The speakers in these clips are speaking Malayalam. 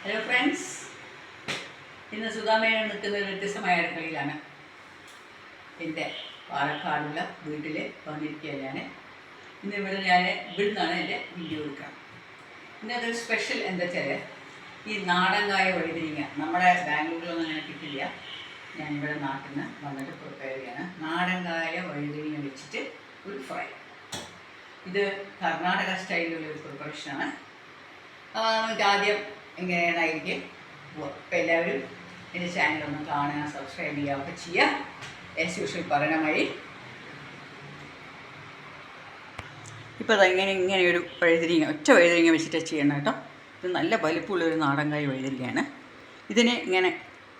ഹലോ ഫ്രണ്ട്സ്, ഇന്ന് സുധാമേനോൻ നിൽക്കുന്ന ഒരു വ്യത്യസ്തമായ അടുക്കളയിലാണ്. എൻ്റെ പാലക്കാടുള്ള വീട്ടിൽ വന്നിരിക്കുകയാണ് ഞാൻ. ഇന്നിവിടെ ഇവിടുന്നാണ് എൻ്റെ വീഡിയോ എടുക്കുക. ഇന്നതൊരു സ്പെഷ്യൽ എന്താ വെച്ചാൽ ഈ നാടൻകായ വഴുതിരിങ്ങ നമ്മുടെ ബാംഗ്ലൂരിലൊന്നും അങ്ങനെ കിട്ടില്ല. ഞാനിവിടെ നാട്ടിൽ നിന്ന് വന്നിട്ട് പ്രിപ്പയർ ചെയ്യാണ്. നാടൻകായ വഴുതിരിങ്ങ വെച്ചിട്ട് ഒരു ഫ്രൈ. ഇത് കർണാടക സ്റ്റൈലിലുള്ള ഒരു പ്രിപ്പറേഷനാണ്. നമുക്ക് ആദ്യം എങ്ങനെയാണായിരിക്കും പോവാം. അപ്പോൾ എല്ലാവരും എൻ്റെ ചാനലൊന്ന് കാണുക, സബ്സ്ക്രൈബ് ചെയ്യുക ഒക്കെ ചെയ്യുക. ആസ് യൂഷ്വൽ പറയണമായി ഇപ്പോൾ ഇങ്ങനെ ഒരു വഴുതിരിങ്ങ, ഒറ്റ വഴുതിരിങ്ങ വെച്ചിട്ട് ചെയ്യണം കേട്ടോ. ഇത് നല്ല വലിപ്പമുള്ളൊരു നാടൻകായ വഴുതിരിങ്ങയാണ്. ഇതിനെ ഇങ്ങനെ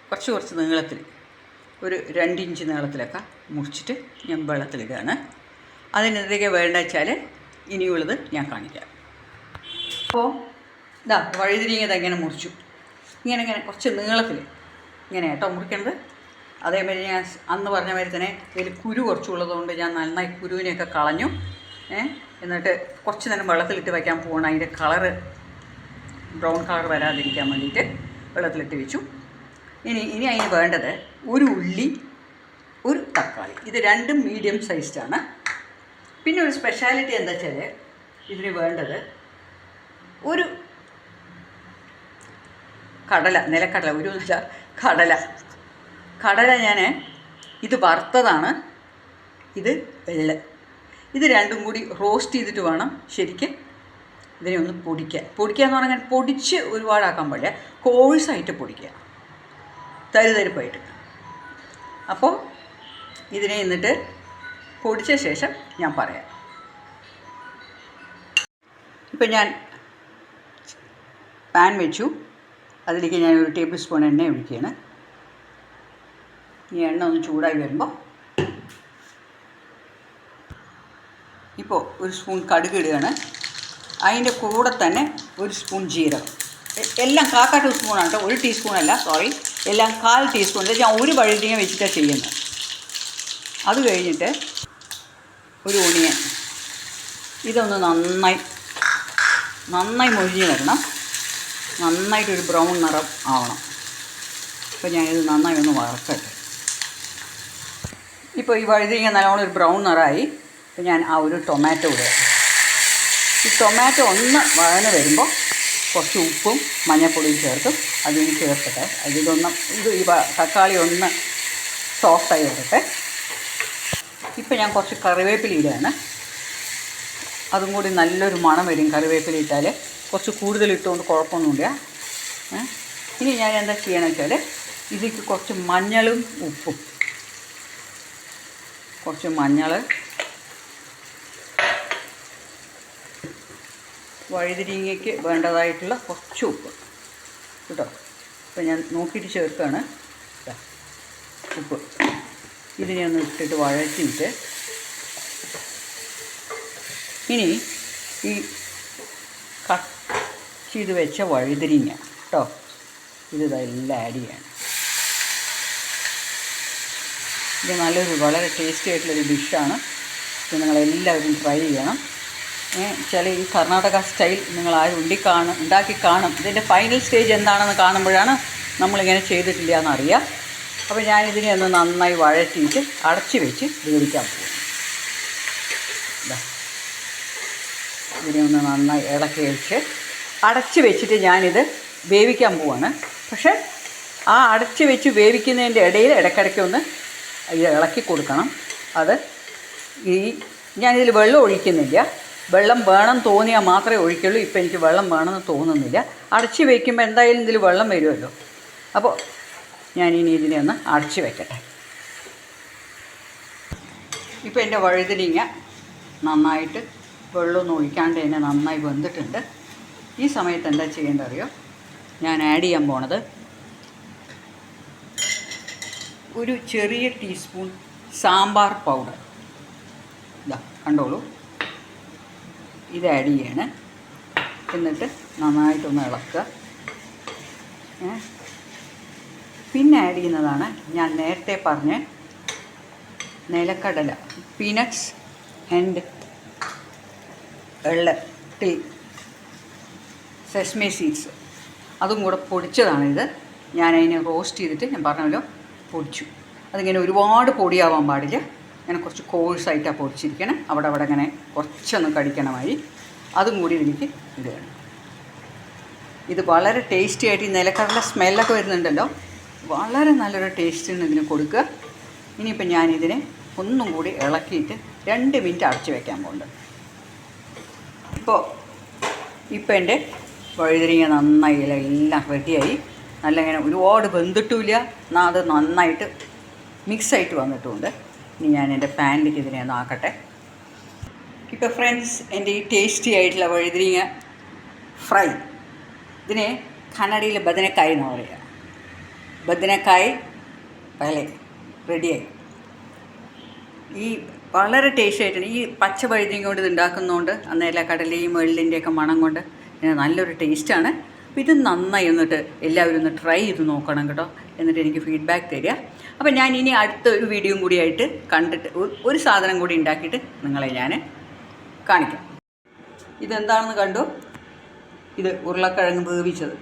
കുറച്ച് നീളത്തിൽ, ഒരു 2 ഇഞ്ച് നീളത്തിലൊക്കെ മുറിച്ചിട്ട് ഞാൻ വെള്ളത്തിലിടുകയാണ്. അതിനെന്തൊക്കെ വേണ്ട വെച്ചാൽ ഇനിയുള്ളത് ഞാൻ കാണിക്കാം. അപ്പോൾ ഇതാ വഴുതിരിങ്ങ ഇങ്ങനെ മുറിച്ചു. ഇങ്ങനെ കുറച്ച് നീളത്തിൽ ഇങ്ങനെ കേട്ടോ മുറിക്കേണ്ടത്. അതേമാതിരി ഞാൻ അന്ന് പറഞ്ഞ മാതിരി തന്നെ ഇതിൽ കുരു കുറച്ചുള്ളതുകൊണ്ട് ഞാൻ നന്നായി കുരുവിനെയൊക്കെ കളഞ്ഞു. എന്നിട്ട് കുറച്ച് നേരം വെള്ളത്തിലിട്ട് വയ്ക്കാൻ പോകണം. അതിൻ്റെ കളറ് ബ്രൗൺ കളർ വരാതിരിക്കാൻ വേണ്ടിയിട്ട് വെള്ളത്തിലിട്ട് വെച്ചു. ഇനി അതിന് വേണ്ടത് ഒരു ഉള്ളി, ഒരു തക്കാളി. ഇത് രണ്ടും മീഡിയം സൈസ്ഡാണ്. പിന്നെ ഒരു സ്പെഷ്യാലിറ്റി എന്താ വെച്ചാൽ ഇതിന് വേണ്ടത് ഒരു കടല, നിലക്കടല, ഒരു കടല ഞാൻ ഇത് വറുത്തതാണ്, ഇത് വെള്ള. ഇത് രണ്ടും കൂടി റോസ്റ്റ് ചെയ്തിട്ട് വേണം ശരിക്കും ഇതിനെ ഒന്ന് പൊടിക്കുക എന്ന് പറഞ്ഞാൽ പൊടിച്ച് ഒരുപാടാക്കാൻ പാടില്ല, കോഴ്സായിട്ട് പൊടിക്കുക, തരിതരിപ്പായിട്ട്. അപ്പോൾ ഇതിനെ എന്നിട്ട് പൊടിച്ച ശേഷം ഞാൻ പറയാം. ഇപ്പം ഞാൻ പാൻ വെച്ചു. അതിലേക്ക് ഞാൻ 1 ടേബിൾ സ്പൂൺ എണ്ണ ഒഴിക്കുകയാണ്. ഈ എണ്ണ ഒന്ന് ചൂടായി വരുമ്പോൾ ഇപ്പോൾ 1 സ്പൂൺ കടുക് ഇടുകയാണ്. അതിൻ്റെ കൂടെ തന്നെ 1 സ്പൂൺ ജീരകം. എല്ലാം 1/4 ടീസ്പൂണാണ് കേട്ടോ, 1 ടീസ്പൂണല്ല, സോറി, എല്ലാം 1/4 ടീസ്പൂണിൽ ഞാൻ ഒരു വഴുതിരിങ്ങ വെച്ചിട്ടാണ് ചെയ്യുന്നത്. അത് കഴിഞ്ഞിട്ട് ഒരു ഓണിയൻ. ഇതൊന്ന് നന്നായി മൊഴിഞ്ഞ് വരണം. നന്നായിട്ടൊരു ബ്രൗൺ നിറം ആവണം. അപ്പോൾ ഞാനിത് നന്നായി ഒന്ന് വറുക്കട്ടെ. ഇപ്പോൾ ഈ വഴുതിരിങ്ങ നല്ലോണം ഒരു ബ്രൗൺ നിറമായി. അപ്പോൾ ഞാൻ ആ ഒരു ടൊമാറ്റോ ഇടുക. ഈ ടൊമാറ്റോ ഒന്ന് വഴന്ന് വരുമ്പോൾ കുറച്ച് ഉപ്പും മഞ്ഞൾപ്പൊടിയും ചേർക്കും. അതിന് ചേർക്കട്ടെ. ഈ തക്കാളി ഒന്ന് സോഫ്റ്റായി വരട്ടെ. ഇപ്പോൾ ഞാൻ കുറച്ച് കറിവേപ്പില ഇടുകയാണ്. അതും കൂടി നല്ലൊരു മണം വരും കറിവേപ്പില ഇട്ടാൽ. കുറച്ച് കൂടുതൽ ഇട്ടുകൊണ്ട് കുഴപ്പമൊന്നുമില്ല. ഇനി ഞാൻ എന്താ ചെയ്യണമെന്ന് വെച്ചാൽ ഇതിലേക്ക് കുറച്ച് മഞ്ഞളും ഉപ്പും, കുറച്ച് മഞ്ഞൾ, വഴുതിരിങ്ങയ്ക്ക് വേണ്ടതായിട്ടുള്ള കുറച്ച് ഉപ്പ് കേട്ടോ. ഇപ്പം ഞാൻ നോക്കിയിട്ട് ചേർക്കുകയാണ് ഉപ്പ്. ഇതിനെ ഒന്ന് ഇട്ടിട്ട് വഴറ്റിയിട്ട് ഇനി ഈ കട്ട് ചെയ്ത് വെച്ച വഴുതിരിങ്ങ കേട്ടോ, ഇതെല്ലാം ആഡ് ചെയ്യണം. ഇത് വളരെ ടേസ്റ്റി ആയിട്ടുള്ളൊരു ഡിഷാണ്. ഇത് നിങ്ങളെല്ലാവരും ട്രൈ ചെയ്യണം. ചില ഈ കർണാടക സ്റ്റൈൽ നിങ്ങൾ ആരും ഉണ്ടാക്കി കാണും. ഇതിൻ്റെ ഫൈനൽ സ്റ്റേജ് എന്താണെന്ന് കാണുമ്പോഴാണ് നമ്മളിങ്ങനെ ചെയ്തിട്ടില്ല എന്നറിയാം. അപ്പോൾ ഞാനിതിനെ ഒന്ന് നന്നായി വഴറ്റിയിട്ട് അടച്ച് വെച്ച് വേവിക്കാൻ പോകും. ഇതിനെ ഒന്ന് നന്നായി ഇളക്കി വെച്ച് അടച്ച് വെച്ചിട്ട് ഞാനിത് വേവിക്കാൻ പോവാണ്. പക്ഷേ ആ അടച്ച് വെച്ച് വേവിക്കുന്നതിൻ്റെ ഇടയിൽ ഇടയ്ക്കിടയ്ക്ക് ഒന്ന് ഇത് ഇളക്കി കൊടുക്കണം. ഞാനിതിൽ വെള്ളം ഒഴിക്കുന്നില്ല. വെള്ളം വേണം തോന്നിയാൽ മാത്രമേ ഒഴിക്കുള്ളൂ. ഇപ്പോൾ എനിക്ക് വെള്ളം വേണമെന്ന് തോന്നുന്നില്ല. അടച്ച് വയ്ക്കുമ്പോൾ എന്തായാലും ഇതിൽ വെള്ളം വരുമല്ലോ. അപ്പോൾ ഞാനിനി ഇതിനെ ഒന്ന് അടച്ച് വയ്ക്കട്ടെ. ഇപ്പോൾ എൻ്റെ വഴുതിരിങ്ങ നന്നായിട്ട് വെള്ളമൊന്നും ഒഴിക്കാണ്ട് തന്നെ നന്നായി വെന്തിട്ടുണ്ട്. ഈ സമയത്ത് എന്താ ചെയ്യേണ്ടത് അറിയോ? ഞാൻ ആഡ് ചെയ്യാൻ പോണത് ഒരു ചെറിയ ടീസ്പൂൺ സാമ്പാർ പൗഡർ. ഇതാ കണ്ടോളൂ, ഇത് ആഡ് ചെയ്യാണ്. എന്നിട്ട് നന്നായിട്ടൊന്ന് ഇളക്കുക. പിന്നെ ആഡ് ചെയ്യുന്നതാണ് ഞാൻ നേരത്തെ പറഞ്ഞ നിലക്കടല, പീനട്ട്സ് ആൻഡ് എള്ള്, സെസ്മേ സീഡ്സ്. അതും കൂടെ പൊടിച്ചതാണിത്. ഞാനതിനെ റോസ്റ്റ് ചെയ്തിട്ട് ഞാൻ പറഞ്ഞല്ലോ പൊടിച്ചു. അതിങ്ങനെ ഒരുപാട് പൊടിയാവാൻ പാടില്ല. ഇങ്ങനെ കുറച്ച് കോഴ്സായിട്ടാണ് പൊടിച്ചിരിക്കണം. അവിടെ ഇങ്ങനെ കുറച്ചൊന്ന് കടിക്കണമായി അതും കൂടി എനിക്ക് ഇടുകയാണ്. ഇത് വളരെ ടേസ്റ്റി ആയിട്ട് ഈ നിലക്കടല സ്മെല്ലൊക്കെ വരുന്നുണ്ടല്ലോ, വളരെ നല്ലൊരു ടേസ്റ്റിന് ഇതിന് കൊടുക്കുക. ഇനിയിപ്പോൾ ഞാനിതിനെ ഒന്നും കൂടി ഇളക്കിയിട്ട് 2 മിനിറ്റ് അടച്ച് വയ്ക്കാൻ പോകുന്നുണ്ട്. ഇപ്പോൾ എൻ്റെ വഴുതനങ്ങ നന്നായി എല്ലാം റെഡിയായി. നല്ല ഇങ്ങനെ ഒരുപാട് വെന്തിട്ടുമില്ല, എന്നാൽ അത് നന്നായിട്ട് മിക്സായിട്ട് വന്നിട്ടുമുണ്ട്. ഇനി ഞാൻ എൻ്റെ പാനിലേക്ക് ഇതിനെ ഒന്ന് ആക്കട്ടെ. ഇപ്പോൾ ഫ്രണ്ട്സ്, എൻ്റെ ഈ ടേസ്റ്റി ആയിട്ടുള്ള വഴുതനങ്ങ ഫ്രൈ, ഇതിനെ കന്നഡയിൽ ബദനക്കായ് എന്ന് പറയുക. ബദനക്കായ് പല റെഡിയായി. ഈ വളരെ ടേസ്റ്റി ആയിട്ടാണ് ഈ പച്ച വഴുതനങ്ങ കൊണ്ട് ഇത് ഉണ്ടാക്കുന്നതുകൊണ്ട് അന്നേരം കടലയും എള്ളിൻ്റെയൊക്കെ മണം കൊണ്ട് നല്ലൊരു ടേസ്റ്റാണ്. അപ്പോൾ ഇത് നന്നായി എന്നിട്ട് എല്ലാവരും ഒന്ന് ട്രൈ ചെയ്ത് നോക്കണം കേട്ടോ. എന്നിട്ട് എനിക്ക് ഫീഡ്ബാക്ക് തരിക. അപ്പോൾ ഞാൻ ഇനി അടുത്ത ഒരു വീഡിയോയും കൂടിയായിട്ട് കണ്ടിട്ട് ഒരു സാധനം കൂടി ഉണ്ടാക്കിയിട്ട് നിങ്ങളെ ഞാൻ കാണിക്കാം. ഇതെന്താണെന്ന് കണ്ടു. ഇത് ഉരുളക്കിഴങ്ങ് വേവിച്ചത്.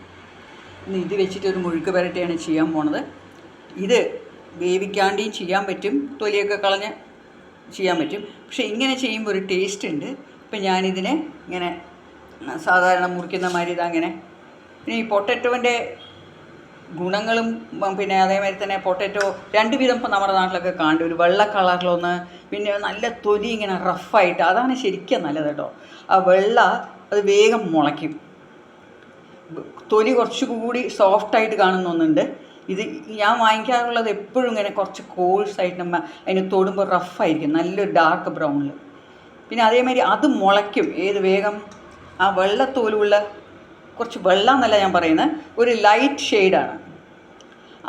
ഇനി ഇത് വെച്ചിട്ട് ഒരു മുഴുക്ക് പുരട്ടിയാണ് ചെയ്യാൻ പോണത്. ഇത് വേവിക്കാണ്ടിയും ചെയ്യാൻ പറ്റും, തൊലിയൊക്കെ കളഞ്ഞ് ചെയ്യാൻ പറ്റും. പക്ഷേ ഇങ്ങനെ ചെയ്യുമ്പോൾ ഒരു ടേസ്റ്റ് ഉണ്ട്. ഇപ്പം ഞാനിതിനെ ഇങ്ങനെ സാധാരണ മുറിക്കുന്ന മാതിരി ഇതങ്ങനെ. പിന്നെ ഈ പൊട്ടറ്റോൻ്റെ ഗുണങ്ങളും പിന്നെ അതേമാതിരി തന്നെ പൊട്ടറ്റോ 2 വിധം ഇപ്പം നമ്മുടെ നാട്ടിലൊക്കെ കാണും. ഒരു വെള്ള കളറിലൊന്ന്, പിന്നെ നല്ല തൊലി ഇങ്ങനെ റഫായിട്ട്, അതാണ് ശരിക്കും നല്ലത് കേട്ടോ. ആ വെള്ള അത് വേഗം മുളയ്ക്കും. തൊലി കുറച്ചുകൂടി സോഫ്റ്റായിട്ട് കാണുന്ന ഒന്നുണ്ട്. ഇത് ഞാൻ വാങ്ങിക്കാറുള്ളത് എപ്പോഴും ഇങ്ങനെ കുറച്ച് കോഴ്സായിട്ട് നമ്മൾ അതിന് തൊടുമ്പോൾ റഫായിരിക്കും, നല്ലൊരു ഡാർക്ക് ബ്രൗണിൽ. പിന്നെ അതേമാതിരി അത് മുളയ്ക്കും ഏത് വേഗം. ആ വെള്ളത്തോലുള്ള കുറച്ച് വെള്ളം എന്നല്ല ഞാൻ പറയുന്നത്, ഒരു ലൈറ്റ് ഷെയ്ഡാണ്.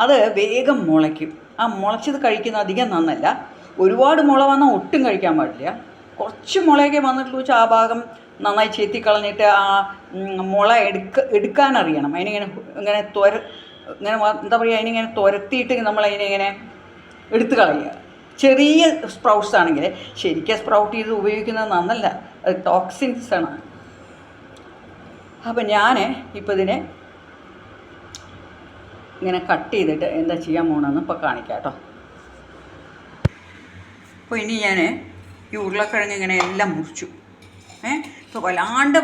അത് വേഗം മുളയ്ക്കും. ആ മുളച്ചത് കഴിക്കുന്നത് അധികം നന്നല്ല. ഒരുപാട് മുള വന്നാൽ ഒട്ടും കഴിക്കാൻ പാടില്ല. കുറച്ച് മുളയൊക്കെ വന്നിട്ടുള്ളൂ വെച്ചാൽ ആ ഭാഗം നന്നായി ചെത്തിക്കളഞ്ഞിട്ട് ആ മുള എടുക്കാനറിയണം. അതിനിങ്ങനെ ഇങ്ങനെ ഇങ്ങനെ എന്താ പറയുക, അതിനിങ്ങനെ തുരത്തിയിട്ട് നമ്മളതിനെ ഇങ്ങനെ എടുത്തു കളയുക. ചെറിയ സ്പ്രൗട്ട്സ് ആണെങ്കിൽ ശരിക്കും സ്പ്രൗട്ട് ചെയ്ത് ഉപയോഗിക്കുന്നത് നന്നല്ല, അത് ടോക്സിൻസാണ്. അപ്പം ഞാൻ ഇപ്പോൾ ഇതിനെ ഇങ്ങനെ കട്ട് ചെയ്തിട്ട് എന്താ ചെയ്യാൻ പോകണമെന്ന് ഇപ്പോൾ കാണിക്കാം കേട്ടോ. അപ്പോൾ ഇനി ഞാൻ ഈ ഉരുളക്കിഴങ്ങ് ഇങ്ങനെ എല്ലാം മുറിച്ചു. ഇപ്പോൾ വല്ലാണ്ട്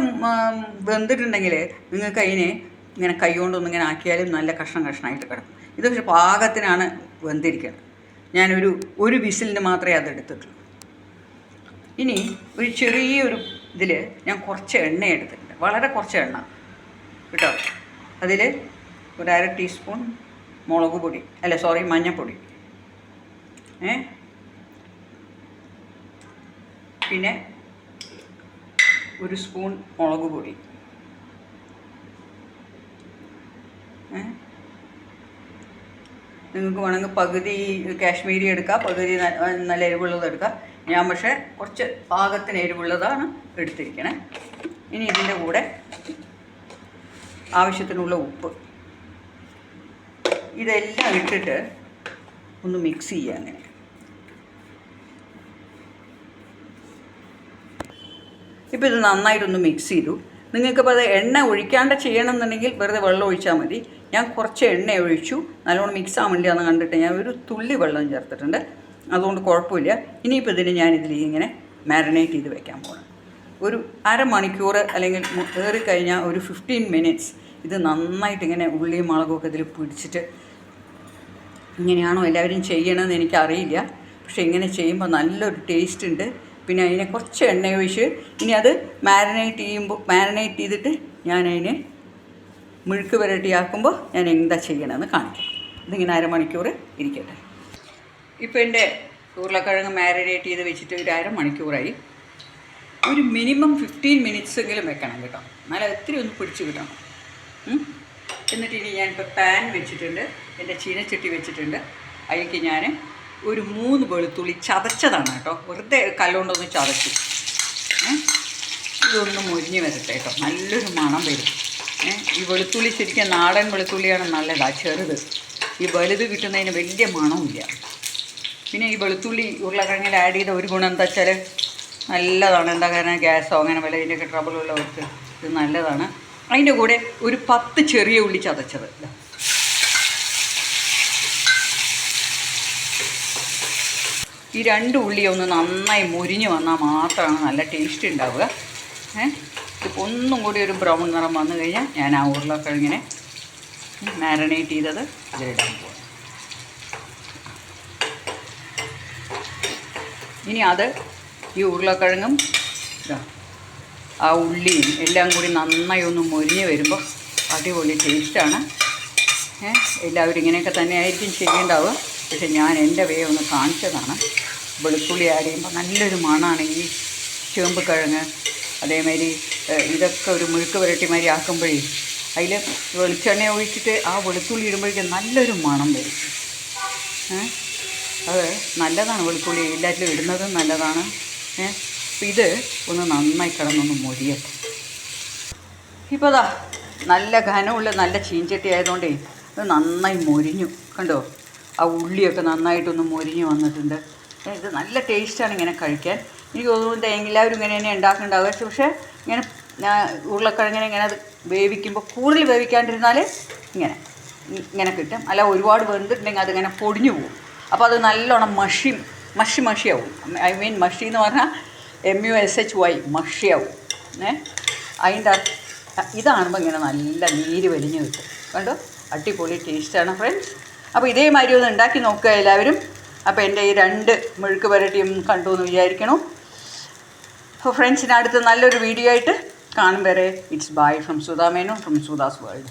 വെന്തിട്ടുണ്ടെങ്കിൽ നിങ്ങൾക്ക് അതിനെ ഇങ്ങനെ കൈ കൊണ്ടൊന്നും ഇങ്ങനെ ആക്കിയാലും നല്ല കഷ്ണമായിട്ട് കിടക്കും. ഇത് പക്ഷേ പാകത്തിനാണ് വെന്തിരിക്കുന്നത്. ഞാനൊരു വിസിലിന് മാത്രമേ അതെടുത്തിട്ടുള്ളൂ. ഇനി ഒരു ചെറിയൊരു ഇതിൽ ഞാൻ കുറച്ച് എണ്ണ എടുത്തിട്ടുണ്ട്, വളരെ കുറച്ച് എണ്ണ കേട്ടോ. അതിൽ ഒരു 1/2 ടീസ്പൂൺ മുളക് പൊടി, മഞ്ഞൾപ്പൊടി, പിന്നെ 1 സ്പൂൺ മുളക് പൊടി, നിങ്ങൾക്ക് വേണമെങ്കിൽ പകുതി കാശ്മീരി എടുക്കുക, പകുതി നല്ല എരിവുള്ളത് എടുക്കുക. ഞാൻ പക്ഷേ കുറച്ച് പാകത്തിന് എരിവുള്ളതാണ് എടുത്തിരിക്കണേ. ഇനി ഇതിൻ്റെ കൂടെ ആവശ്യത്തിനുള്ള ഉപ്പ്, ഇതെല്ലാം ഇട്ടിട്ട് ഒന്ന് മിക്സ് ചെയ്യുക. അങ്ങനെ ഇപ്പോൾ ഇത് നന്നായിട്ടൊന്ന് മിക്സ് ചെയ്തു. നിങ്ങൾക്കിപ്പോൾ അത് എണ്ണ ഒഴിക്കാണ്ട് ചെയ്യണമെന്നുണ്ടെങ്കിൽ വെറുതെ വെള്ളം ഒഴിച്ചാൽ മതി. ഞാൻ കുറച്ച് എണ്ണ ഒഴിച്ചു, നല്ലോണം മിക്സ് ആവാൻ വേണ്ടിയാണെന്ന് കണ്ടിട്ട് ഞാൻ ഒരു തുള്ളി വെള്ളം ചേർത്തിട്ടുണ്ട്. അതുകൊണ്ട് കുഴപ്പമില്ല. ഇനിയിപ്പോൾ ഇതിന് ഞാനിതിൽ ഇങ്ങനെ മാരിനേറ്റ് ചെയ്ത് വെക്കാൻ പോകണം. ഒരു 1/2 മണിക്കൂർ അല്ലെങ്കിൽ ഏറിക്കഴിഞ്ഞാൽ ഒരു 15 മിനിറ്റ്സ് ഇത് നന്നായിട്ട് ഇങ്ങനെ ഉള്ളിയും മുളകുമൊക്കെ ഇതിൽ പിടിച്ചിട്ട്, ഇങ്ങനെയാണോ എല്ലാവരും ചെയ്യണമെന്ന് എനിക്കറിയില്ല, പക്ഷേ ഇങ്ങനെ ചെയ്യുമ്പോൾ നല്ലൊരു ടേസ്റ്റ് ഉണ്ട്. പിന്നെ അതിനെ കുറച്ച് എണ്ണ ഒഴിച്ച് ഇനി അത് മാരിനേറ്റ് ചെയ്തിട്ട് ഞാനതിനെ മുഴുക്ക് പുരട്ടിയാക്കുമ്പോൾ ഞാൻ എന്താ ചെയ്യണമെന്ന് കാണിക്കാം. ഇതിങ്ങനെ 1/2 മണിക്കൂർ ഇരിക്കട്ടെ. ഇപ്പോൾ എൻ്റെ ഉരുളക്കിഴങ്ങ് മാരിനേറ്റ് ചെയ്ത് വെച്ചിട്ട് ഒരു 1/2 മണിക്കൂറായി. ഒരു മിനിമം 15 മിനിറ്റ്സ് എങ്കിലും വെക്കണം കേട്ടോ, എന്നാലും ഒത്തിരി ഒന്ന് പിടിച്ച് കിട്ടണം. എന്നിട്ട് ഇനി ഞാനിപ്പോൾ പാൻ വെച്ചിട്ടുണ്ട്, എൻ്റെ ചീനച്ചട്ടി വെച്ചിട്ടുണ്ട്. അതിലേക്ക് ഞാൻ ഒരു 3 വെളുത്തുള്ളി ചതച്ചതാണ് കേട്ടോ, വെറുതെ കല്ലുകൊണ്ടൊന്ന് ചതച്ചു. ഇതൊന്ന് മുരിഞ്ഞ് വരട്ടെ കേട്ടോ, നല്ലൊരു മണം വരും. ഈ വെളുത്തുള്ളി ശരിക്കും നാടൻ വെളുത്തുള്ളിയാണ് നല്ലതാണ്, ചെറുത്. ഈ വലുത് കിട്ടുന്നതിന് വലിയ മണമില്ല. പിന്നെ ഈ വെളുത്തുള്ളി ഉരുളക്കിഴങ്ങിൽ ആഡ് ചെയ്ത ഒരു ഗുണം എന്താ വെച്ചാൽ നല്ലതാണ്. എന്താ കാരണം ഗ്യാസോ അങ്ങനെ വല്ല ഇതിൻ്റെയൊക്കെ ട്രബിളുള്ളവർക്ക് ഇത് നല്ലതാണ്. അതിൻ്റെ കൂടെ ഒരു 10 ചെറിയ ഉള്ളി ചതച്ചത്. ഈ 2 ഉള്ളി ഒന്ന് നന്നായി മുരിഞ്ഞ് വന്നാൽ മാത്രമാണ് നല്ല ടേസ്റ്റ് ഉണ്ടാവുക. ഇതിപ്പോൾ ഒന്നും കൂടി ഒരു ബ്രൗൺ നിറം വന്നു കഴിഞ്ഞാൽ ഞാൻ ആ ഉരുളക്കിഴങ്ങിനെ മാരിനേറ്റ് ചെയ്തത് ഇതിലിടാൻ പോകും. ഇനി അത് ഈ ഉരുളക്കിഴങ്ങും ആ ഉള്ളിയും എല്ലാം കൂടി നന്നായി ഒന്ന് മൊരിഞ്ഞ് വരുമ്പോൾ അടിപൊളി ടേസ്റ്റാണ്. എല്ലാവരും ഇങ്ങനെയൊക്കെ തന്നെ ആയിരിക്കും ചെയ്യേണ്ടാവുക. പക്ഷെ ഞാൻ എൻ്റെ വേ ഒന്ന് കാണിച്ചതാണ്. വെളുത്തുള്ളി ആഡ് ചെയ്യുമ്പോൾ നല്ലൊരു മണമാണ് ഈ ചേമ്പ് കിഴങ്ങ്. അതേമാതിരി ഇതൊക്കെ ഒരു മെഴുക്ക് പുരട്ടി മാതിരി ആക്കുമ്പോഴേ അതിൽ വെളിച്ചെണ്ണ ഒഴിച്ചിട്ട് ആ വെളുത്തുള്ളി ഇടുമ്പോഴേക്കും നല്ലൊരു മണം വരും. അത് നല്ലതാണ്. വെളുത്തുള്ളി എല്ലാറ്റിലും ഇടുന്നതും നല്ലതാണ്. അപ്പോൾ ഇത് ഒന്ന് നന്നായി കിടന്നൊന്ന് മൊരിയട്ടെ. ഇപ്പോൾ അതാ നല്ല ഘനമുള്ള നല്ല ചീഞ്ചട്ടി ആയതുകൊണ്ടേ ഇത് നന്നായി മൊരിഞ്ഞു. കണ്ടോ, ആ ഉള്ളിയൊക്കെ നന്നായിട്ടൊന്ന് മൊരിഞ്ഞ് വന്നിട്ടുണ്ട്. ഇത് നല്ല ടേസ്റ്റാണ് ഇങ്ങനെ കഴിക്കാൻ. എനിക്ക് തോന്നുന്നത് എല്ലാവരും ഇങ്ങനെ തന്നെ ഉണ്ടാക്കുന്നുണ്ടാവുക. പക്ഷേ ഇങ്ങനെ ഉരുളക്കിഴങ്ങിനെ ഇങ്ങനെ അത് വേവിക്കുമ്പോൾ കൂടുതൽ വേവിക്കാണ്ടിരുന്നാൽ ഇങ്ങനെ കിട്ടും. അല്ല ഒരുപാട് വെന്തിട്ടുണ്ടെങ്കിൽ അതിങ്ങനെ പൊടിഞ്ഞു പോകും. അപ്പോൾ അത് നല്ലോണം മഷിയാവും. ഐ മീൻ മഷി എന്ന് പറഞ്ഞാൽ MUSHY മഷിയാവും. അതിൻ്റെ ഇതാകുമ്പോൾ ഇങ്ങനെ നല്ല നീര് വലിഞ്ഞ് കിട്ടും. കണ്ടോ, അടിപൊളി ടേസ്റ്റാണ് ഫ്രണ്ട്സ്. അപ്പോൾ ഇതേമാതിരി ഒന്ന് ഉണ്ടാക്കി നോക്കുക എല്ലാവരും. അപ്പോൾ എൻ്റെ ഈ 2 മെഴുക്ക് പുരട്ടിയും കണ്ടു എന്ന് വിചാരിക്കണം. അപ്പോൾ ഫ്രണ്ട്സിന് അടുത്ത് നല്ലൊരു വീഡിയോ ആയിട്ട് കാണും വരെ it's bye from Sudha Menon from Sudha's world.